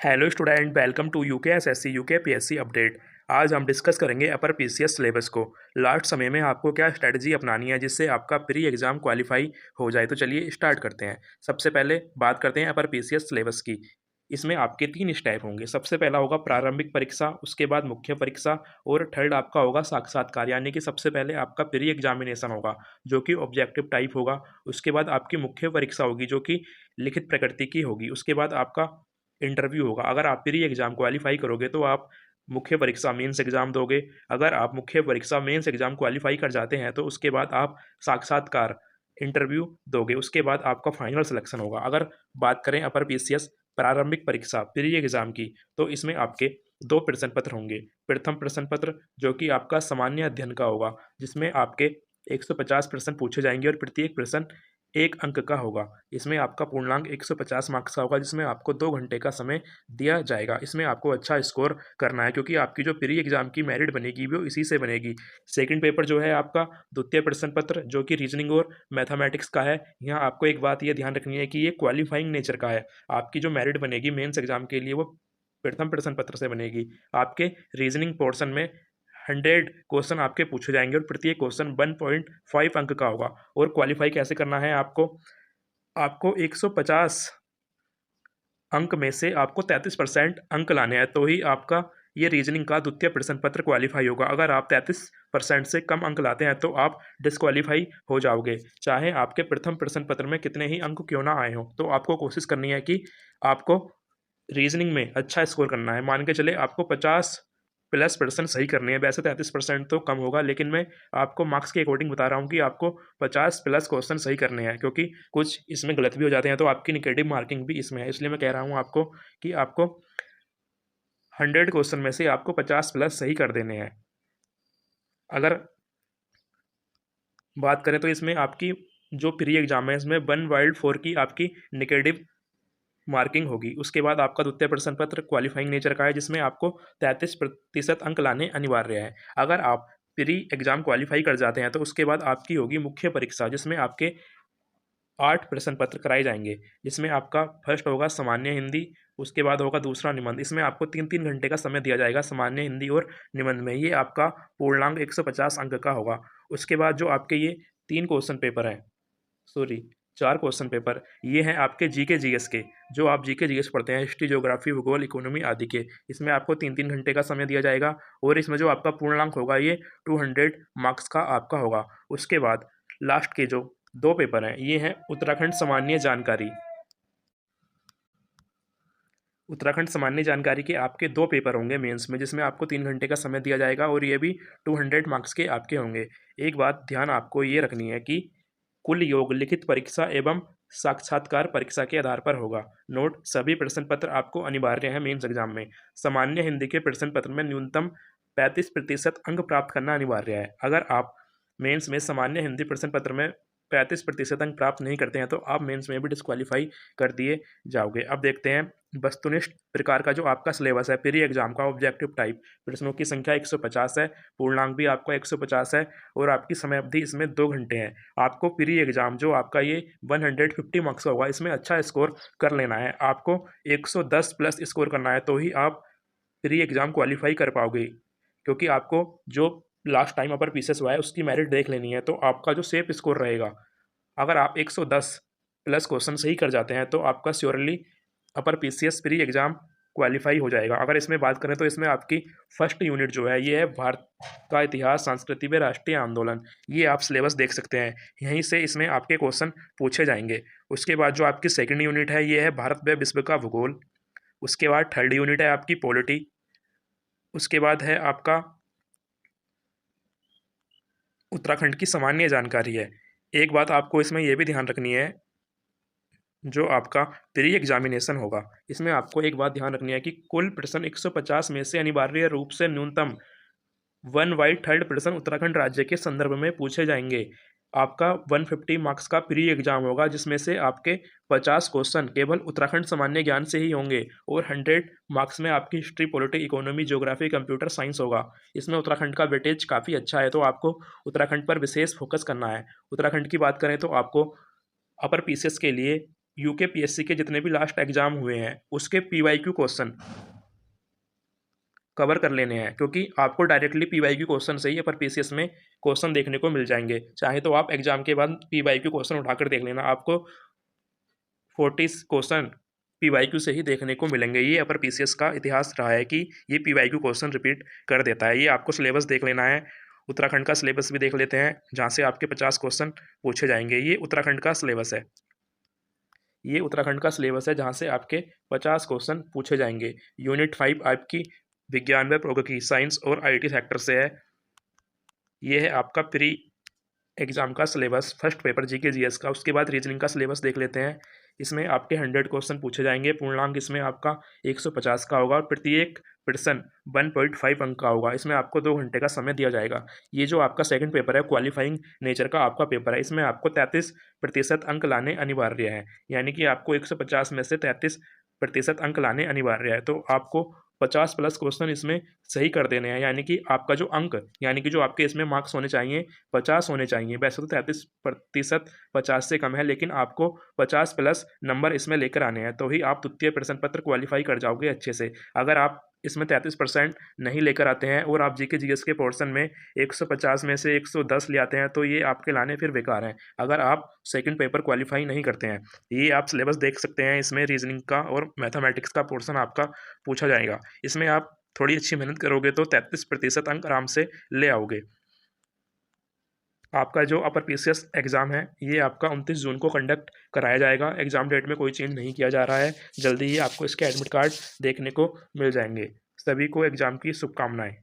Hello student, welcome to UK SSC UK PSC update. आज हम discuss करेंगे upper PCS syllabus को। Last समय में आपको क्या स्ट्रेटजी अपनानी है जिससे आपका प्री एग्जाम क्वालिफाई हो जाए। तो चलिए स्टार्ट करते हैं। सबसे पहले बात करते हैं अपर पीसीएस सिलेबस की। इसमें आपके 3 स्टेप होंगे। सबसे पहला होगा प्रारंभिक परीक्षा, उसके बाद मुख्य परीक्षा और थर्ड आपका होगा साक्षात्कार, यानी कि सबसे पहले आपका प्री एग्जामिनेशन होगा जो कि ऑब्जेक्टिव टाइप होगा। उसके बाद आपकी मुख्य परीक्षा होगी जो कि लिखित प्रकृति की होगी। उसके बाद आपका इंटरव्यू होगा। अगर आप प्री एग्जाम क्वालिफाई करोगे तो आप मुख्य परीक्षा मेंस एग्जाम दोगे। अगर आप मुख्य परीक्षा मेंस एग्जाम क्वालिफाई कर जाते हैं तो उसके बाद आप साक्षात्कार इंटरव्यू दोगे। उसके बाद आपका फाइनल सिलेक्शन होगा। अगर बात करें अपर पीसीएस प्रारंभिक परीक्षा प्री एग्जाम की, तो इसमें आपके 2 प्रश्न पत्र होंगे। प्रथम प्रश्न पत्र जो कि आपका सामान्य अध्ययन का होगा, जिसमें आपके 150 प्रश्न पूछे जाएंगे और प्रत्येक प्रश्न 1 अंक का होगा। इसमें आपका पूर्णांक 150 मार्क्स का होगा, जिसमें आपको 2 घंटे का समय दिया जाएगा। इसमें आपको अच्छा स्कोर करना है क्योंकि आपकी जो प्री एग्जाम की मेरिट बनेगी वो इसी से बनेगी। सेकंड पेपर जो है आपका द्वितीय प्रश्न पत्र जो कि रीजनिंग और मैथमेटिक्स का है। यहाँ आपको एक बात ये ध्यान रखनी है कि ये क्वालिफाइंग नेचर का है। आपकी जो मेरिट बनेगी मेंस एग्जाम के लिए वो प्रथम प्रश्न पत्र से बनेगी। आपके रीजनिंग पोर्शन में 100 क्वेश्चन आपके पूछे जाएंगे और प्रत्येक क्वेश्चन 1.5 अंक का होगा। और क्वालिफाई कैसे करना है आपको आपको 150 अंक में से आपको 33% अंक लाने हैं, तो ही आपका ये रीजनिंग का द्वितीय प्रश्न पत्र क्वालिफाई होगा। अगर आप 33% से कम अंक लाते हैं तो आप डिस्क्वालीफाई हो जाओगे, चाहे आपके प्रथम प्रश्न पत्र में कितने ही अंक क्यों ना आए हों। तो आपको कोशिश करनी है कि आपको रीजनिंग में अच्छा स्कोर करना है। मान के चले आपको 50+ % सही करने हैं। वैसे 33% तो कम होगा, लेकिन मैं आपको मार्क्स के अकॉर्डिंग बता रहा हूँ कि आपको 50+ क्वेश्चन सही करने हैं, क्योंकि कुछ इसमें गलत भी हो जाते हैं तो आपकी निगेटिव मार्किंग भी इसमें है। इसलिए मैं कह रहा हूँ आपको कि आपको 100 क्वेश्चन में से आपको 50+ सही कर देने हैं। अगर बात करें तो इसमें आपकी जो प्री एग्जाम है इसमें 1/4 की आपकी निगेटिव मार्किंग होगी। उसके बाद आपका द्वितीय प्रश्न पत्र क्वालिफाइंग नेचर का है, जिसमें आपको 33% अंक लाने अनिवार्य है। अगर आप प्री एग्जाम क्वालिफाई कर जाते हैं तो उसके बाद आपकी होगी मुख्य परीक्षा, जिसमें आपके 8 प्रश्न पत्र कराए जाएंगे। जिसमें आपका फर्स्ट होगा सामान्य हिंदी, उसके बाद होगा दूसरा निबंध। इसमें आपको 3-3 घंटे का समय दिया जाएगा सामान्य हिंदी और निबंध में। ये आपका पूर्णांक 150 अंक का होगा। उसके बाद जो आपके ये 3 क्वेश्चन पेपर हैं, सॉरी 4 क्वेश्चन पेपर, ये हैं आपके जीके जीएस के। जो आप जीके जीएस पढ़ते हैं, हिस्ट्री, ज्योग्राफी, भूगोल, इकोनॉमी आदि के, इसमें आपको 3-3 घंटे का समय दिया जाएगा। और इसमें जो आपका पूर्णांक होगा ये 200 मार्क्स का आपका होगा। उसके बाद लास्ट के जो 2 पेपर हैं ये हैं उत्तराखंड सामान्य जानकारी। उत्तराखंड सामान्य जानकारी के आपके 2 पेपर होंगे मेंस में, जिसमें आपको 3 घंटे का समय दिया जाएगा और ये भी 200 मार्क्स के आपके होंगे। एक बात ध्यान आपको ये रखनी है कि कुल योग लिखित परीक्षा एवं साक्षात्कार परीक्षा के आधार पर होगा। नोट: सभी प्रश्न पत्र आपको अनिवार्य है मेंस एग्जाम में। सामान्य हिंदी के प्रश्न पत्र में न्यूनतम 35% अंक प्राप्त करना अनिवार्य है। अगर आप मेंस में सामान्य हिंदी प्रश्न पत्र में 35% अंक प्राप्त नहीं करते हैं तो आप मेंस में भी डिस्क्वालीफाई कर दिए जाओगे। अब देखते हैं वस्तुनिष्ठ प्रकार का जो आपका सिलेबस है प्री एग्जाम का ऑब्जेक्टिव टाइप। प्रश्नों की संख्या 150 है, पूर्णांक भी आपका 150 है और आपकी समय अवधि इसमें 2 घंटे है। आपको प्री एग्जाम जो आपका ये 150 मार्क्स का होगा, इसमें अच्छा स्कोर कर लेना है। आपको 110+ स्कोर करना है तो ही आप प्री एग्जाम क्वालिफाई कर पाओगे, क्योंकि आपको जो लास्ट टाइम अपर पीसीएस हुआ है उसकी मेरिट देख लेनी है। तो आपका जो सेफ स्कोर रहेगा, अगर आप 110+ क्वेश्चन सही कर जाते हैं तो आपका surely upper PCS pre exam qualify हो जाएगा। अगर इसमें बात करें तो इसमें आपकी फर्स्ट यूनिट जो है ये है भारत का इतिहास, संस्कृति व राष्ट्रीय आंदोलन। ये आप सिलेबस देख सकते हैं, यहीं से इसमें आपके क्वेश्चन पूछे जाएंगे। उसके बाद जो आपकी सेकंड यूनिट है ये है भारत व विश्व का भूगोल। उसके बाद थर्ड यूनिट है आपकी पॉलिटी। उसके बाद है आपका उत्तराखंड की सामान्य जानकारी है। एक बात आपको इसमें यह भी ध्यान रखनी है, जो आपका प्री एग्जामिनेशन होगा इसमें आपको एक बात ध्यान रखनी है कि कुल प्रश्न 150 में से अनिवार्य रूप से न्यूनतम 1/3 प्रश्न उत्तराखंड राज्य के संदर्भ में पूछे जाएंगे। आपका 150 मार्क्स का प्री एग्जाम होगा, जिसमें से आपके 50 क्वेश्चन केवल उत्तराखंड सामान्य ज्ञान से ही होंगे और 100 मार्क्स में आपकी history, polity, economy, geography, computer science होगा। इसमें उत्तराखंड का वेटेज काफ़ी अच्छा है, तो आपको उत्तराखंड पर विशेष फोकस करना है। उत्तराखंड की बात करें तो आपको अपर पीसीएस के लिए यूके पीएससी के जितने भी लास्ट एग्जाम हुए हैं उसके पीवाईक्यू क्वेश्चन कवर कर लेने हैं, क्योंकि आपको डायरेक्टली पीवाईक्यू क्वेश्चन से ही अपर पीसीएस में क्वेश्चन देखने को मिल जाएंगे। चाहे तो आप एग्जाम के बाद पीवाईक्यू क्वेश्चन उठाकर देख लेना, आपको 40 क्वेश्चन पीवाईक्यू से ही देखने को मिलेंगे। ये अपर पीसीएस का इतिहास रहा है कि ये पीवाईक्यू क्वेश्चन रिपीट कर देता है। ये आपको सिलेबस देख लेना है। उत्तराखंड का सिलेबस भी देख लेते हैं, जहाँ से आपके 50 क्वेश्चन पूछे जाएंगे। ये उत्तराखंड का सिलेबस है। ये उत्तराखंड का सिलेबस है, जहाँ से आपके 50 क्वेश्चन पूछे जाएंगे। यूनिट 5 आपकी विज्ञान व प्रौद्योगिकी, साइंस और आईटी सेक्टर से है। ये है आपका प्री एग्जाम का syllabus, first paper GK GS का। उसके बाद रीजनिंग का सिलेबस देख लेते हैं। इसमें आपके 100 क्वेश्चन पूछे जाएंगे। पूर्णांक इसमें आपका 150 का होगा और प्रत्येक प्रश्न 1.5 अंक का होगा। इसमें आपको 2 घंटे का समय दिया जाएगा। ये जो आपका सेकंड पेपर है, क्वालिफाइंग नेचर का आपका पेपर है, इसमें आपको 33% अंक लाने अनिवार्य है। यानी कि आपको 150 में से 33% अंक लाने अनिवार्य है। तो आपको 50 प्लस क्वेश्चन इसमें सही कर देने हैं। यानी कि आपका जो अंक, यानी कि जो आपके इसमें मार्क्स होने चाहिए 50 होने चाहिए। वैसे तो 33% 50 से कम है, लेकिन आपको 50 प्लस नंबर इसमें लेकर आने हैं, तो ही आप द्वितीय प्रश्न पत्र क्वालिफाई कर जाओगे अच्छे से। अगर आप इसमें 33% नहीं लेकर आते हैं और आप जीके जीएस के पोर्शन में 150 में से 110 ले आते हैं, तो ये आपके लाने फिर बेकार हैं, अगर आप सेकंड पेपर क्वालिफाई नहीं करते हैं। ये आप सिलेबस देख सकते हैं। इसमें रीजनिंग का और मैथमेटिक्स का पोर्शन आपका पूछा जाएगा। इसमें आप थोड़ी अच्छी मेहनत करोगे तो 33% अंक आराम से ले आओगे। आपका जो अपर पीसीएस एग्ज़ाम है, ये आपका 29 जून को कंडक्ट कराया जाएगा। एग्ज़ाम डेट में कोई चेंज नहीं किया जा रहा है। जल्दी ही आपको इसके एडमिट कार्ड देखने को मिल जाएंगे। सभी को एग्ज़ाम की शुभकामनाएं।